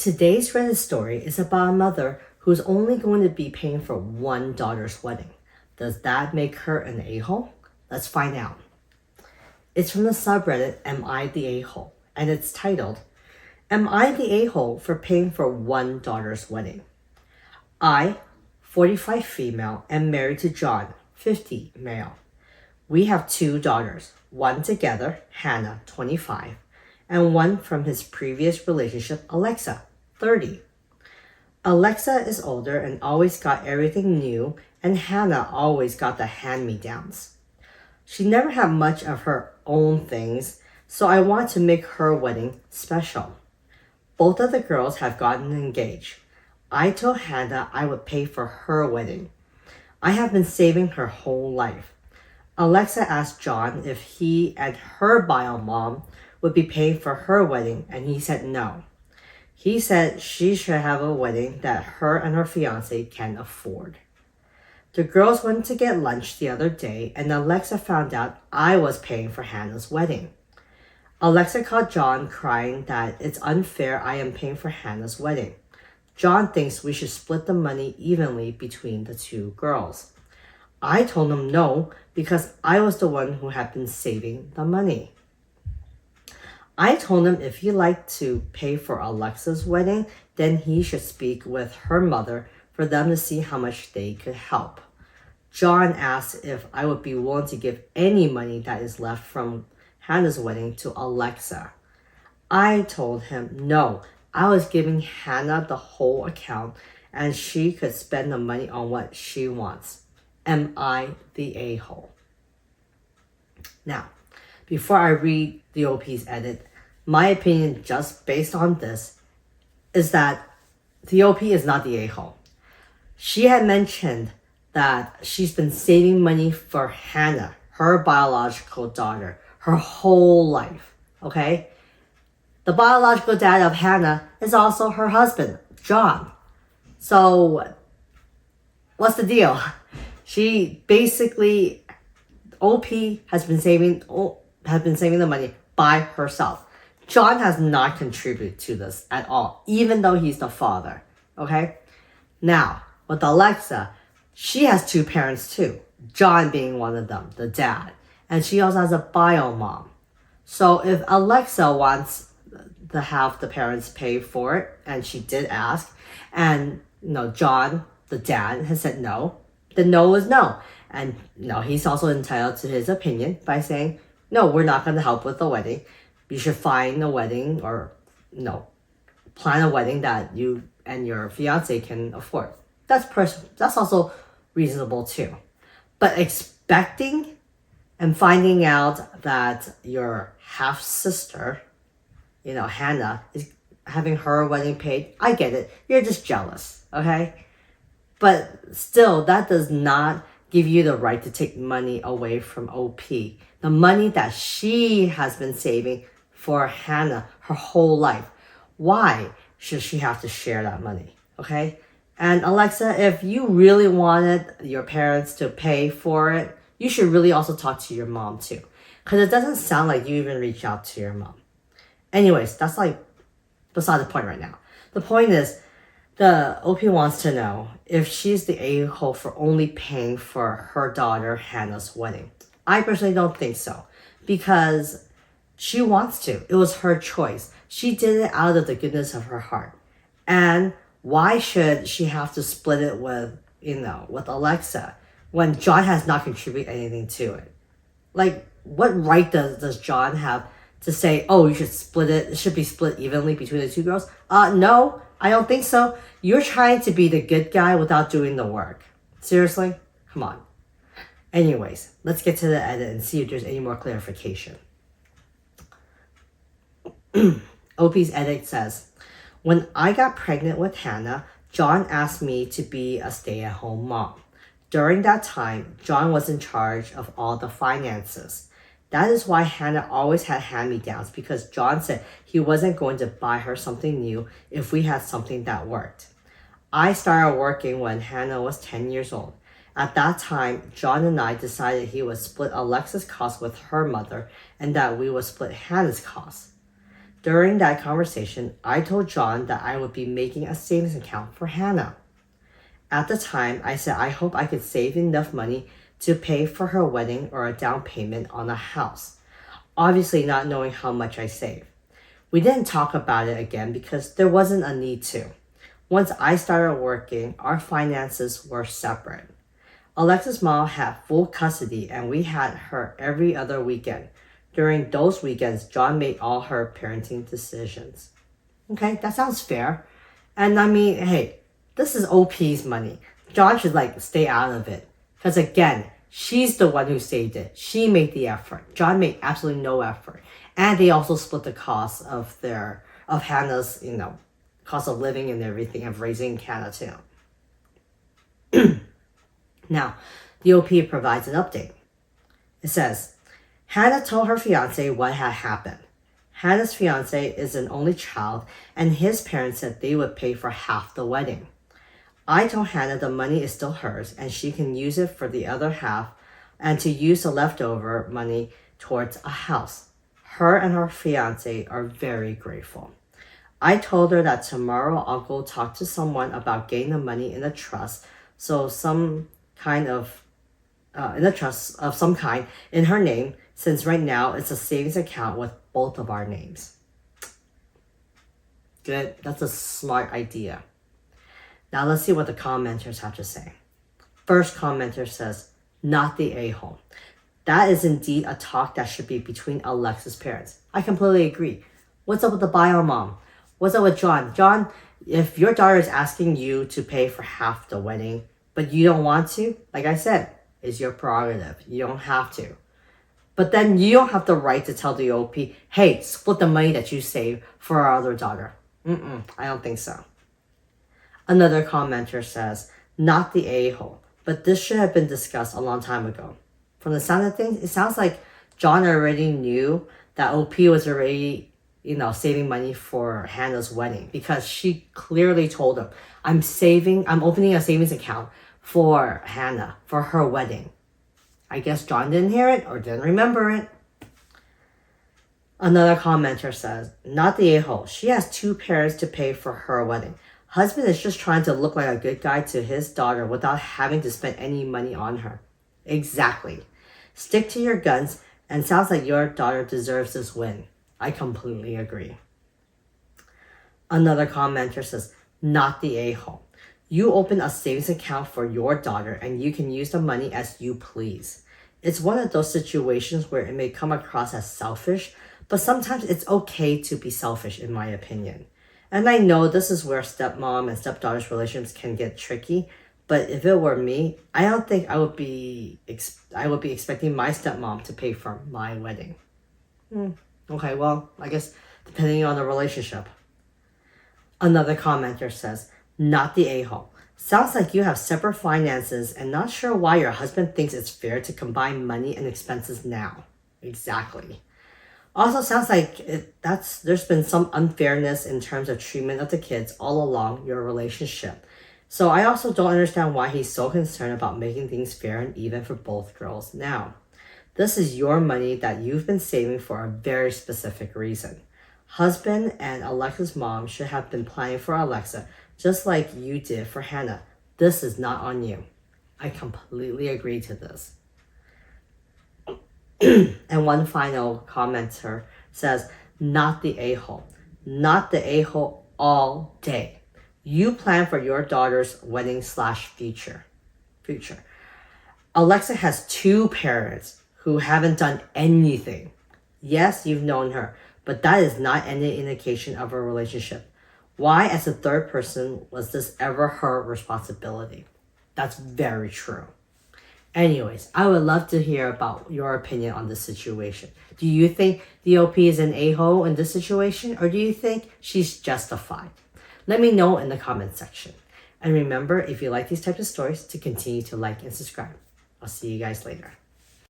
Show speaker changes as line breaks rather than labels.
Today's Reddit story is about a mother who's only going to be paying for one daughter's wedding. Does that make her an a-hole? Let's find out. It's from the subreddit Am I the A-hole? And it's titled, Am I the a-hole for paying for one daughter's wedding? I, 45 female, am married to John, 50 male. We have two daughters, one together, Hannah, 25, and one from his previous relationship, Alexa, 30. Alexa is older and always got everything new, and Hannah always got the hand-me-downs. She never had much of her own things, so I want to make her wedding special. Both of the girls have gotten engaged. I told Hannah I would pay for her wedding. I have been saving her whole life. Alexa asked John if he and her bio mom would be paying for her wedding, and he said no. He said she should have a wedding that her and her fiance can afford. The girls went to get lunch the other day, and Alexa found out I was paying for Hannah's wedding. Alexa called John crying that it's unfair I am paying for Hannah's wedding. John thinks we should split the money evenly between the two girls. I told him no because I was the one who had been saving the money. I told him if he liked to pay for Alexa's wedding, then he should speak with her mother for them to see how much they could help. John asked if I would be willing to give any money that is left from Hannah's wedding to Alexa. I told him no, I was giving Hannah the whole account and she could spend the money on what she wants. Am I the a-hole? Now, before I read the OP's edit, my opinion just based on this is that the OP is not the a-hole. She had mentioned that she's been saving money for Hannah, her biological daughter, her whole life, okay? The biological dad of Hannah is also her husband, John. So, what's the deal? She basically, OP has been saving the money by herself. John has not contributed to this at all, even though he's the father, okay? Now, with Alexa, she has two parents too, John being one of them, the dad. And she also has a bio mom. So if Alexa wants to have the parents pay for it, and she did ask, and John, the dad, has said no, then no is no. And he's also entitled to his opinion by saying, no, we're not going to help with the wedding. You should find a wedding or plan a wedding that you and your fiance can afford. That's also reasonable too. But expecting and finding out that your half sister, Hannah, is having her wedding paid, I get it. You're just jealous, okay? But still, that does not give you the right to take money away from OP. The money that she has been saving for Hannah her whole life. Why should she have to share that money, okay? And Alexa, if you really wanted your parents to pay for it, you should really also talk to your mom too. Because it doesn't sound like you even reach out to your mom. Anyways, that's beside the point right now. The point is, the OP wants to know if she's the a-hole for only paying for her daughter Hannah's wedding. I personally don't think so. Because she wants to. It was her choice. She did it out of the goodness of her heart. And why should she have to split it with Alexa when John has not contributed anything to it? Like, what right does John have to say, oh, you should split it, it should be split evenly between the two girls? No, I don't think so. You're trying to be the good guy without doing the work. Seriously? Come on. Anyways, let's get to the edit and see if there's any more clarification. OP's edit says, when I got pregnant with Hannah, John asked me to be a stay-at-home mom. During that time, John was in charge of all the finances. That is why Hannah always had hand-me-downs, because John said he wasn't going to buy her something new if we had something that worked. I started working when Hannah was 10 years old. At that time, John and I decided he would split Alexa's costs with her mother and that we would split Hannah's costs. During that conversation, I told John that I would be making a savings account for Hannah. At the time, I said I hope I could save enough money to pay for her wedding or a down payment on a house, obviously not knowing how much I saved. We didn't talk about it again because there wasn't a need to. Once I started working, our finances were separate. Alexa's mom had full custody and we had her every other weekend. During those weekends, John made all her parenting decisions. Okay, that sounds fair. And I mean, hey, this is OP's money. John should stay out of it. Because again, she's the one who saved it. She made the effort. John made absolutely no effort. And they also split the cost of Hannah's, cost of living and everything, of raising Hannah too. Now, the OP provides an update. It says, Hannah told her fiance what had happened. Hannah's fiance is an only child, and his parents said they would pay for half the wedding. I told Hannah the money is still hers, and she can use it for the other half, and to use the leftover money towards a house. Her and her fiance are very grateful. I told her that tomorrow I'll go talk to someone about getting the money in a trust, so some kind of in her name, since right now it's a savings account with both of our names. Good, that's a smart idea. Now let's see what the commenters have to say. First commenter says, not the a-hole. That is indeed a talk that should be between Alexa's parents. I completely agree. What's up with the bio mom? What's up with John? John, if your daughter is asking you to pay for half the wedding, but you don't want to, like I said, it's your prerogative. You don't have to. But then you don't have the right to tell the OP, hey, split the money that you saved for our other daughter. I don't think so. Another commenter says, not the a-hole, but this should have been discussed a long time ago. From the sound of things, it sounds like John already knew that OP was already, saving money for Hannah's wedding, because she clearly told him, I'm opening a savings account for Hannah, for her wedding. I guess John didn't hear it or didn't remember it. Another commenter says, not the a-hole. She has two parents to pay for her wedding. Husband is just trying to look like a good guy to his daughter without having to spend any money on her. Exactly. Stick to your guns, and sounds like your daughter deserves this win. I completely agree. Another commenter says, not the a-hole. You open a savings account for your daughter and you can use the money as you please. It's one of those situations where it may come across as selfish, but sometimes it's okay to be selfish, in my opinion. And I know this is where stepmom and stepdaughter's relationships can get tricky, but if it were me, I don't think I would be expecting my stepmom to pay for my wedding. Okay, well, I guess depending on the relationship. Another commenter says, not the a-hole. Sounds like you have separate finances and not sure why your husband thinks it's fair to combine money and expenses now. Exactly. Also sounds like there's been some unfairness in terms of treatment of the kids all along your relationship. So I also don't understand why he's so concerned about making things fair and even for both girls now. This is your money that you've been saving for a very specific reason. Husband and Alexa's mom should have been planning for Alexa just like you did for Hannah. This is not on you. I completely agree to this. And one final commenter says, not the a-hole. Not the a-hole all day. You plan for your daughter's wedding / future. Alexa has two parents who haven't done anything. Yes, you've known her, but that is not any indication of a relationship. Why, as a third person, was this ever her responsibility? That's very true. Anyways, I would love to hear about your opinion on this situation. Do you think the OP is an a-hole in this situation, or do you think she's justified? Let me know in the comment section. And remember, if you like these types of stories, to continue to like and subscribe. I'll see you guys later.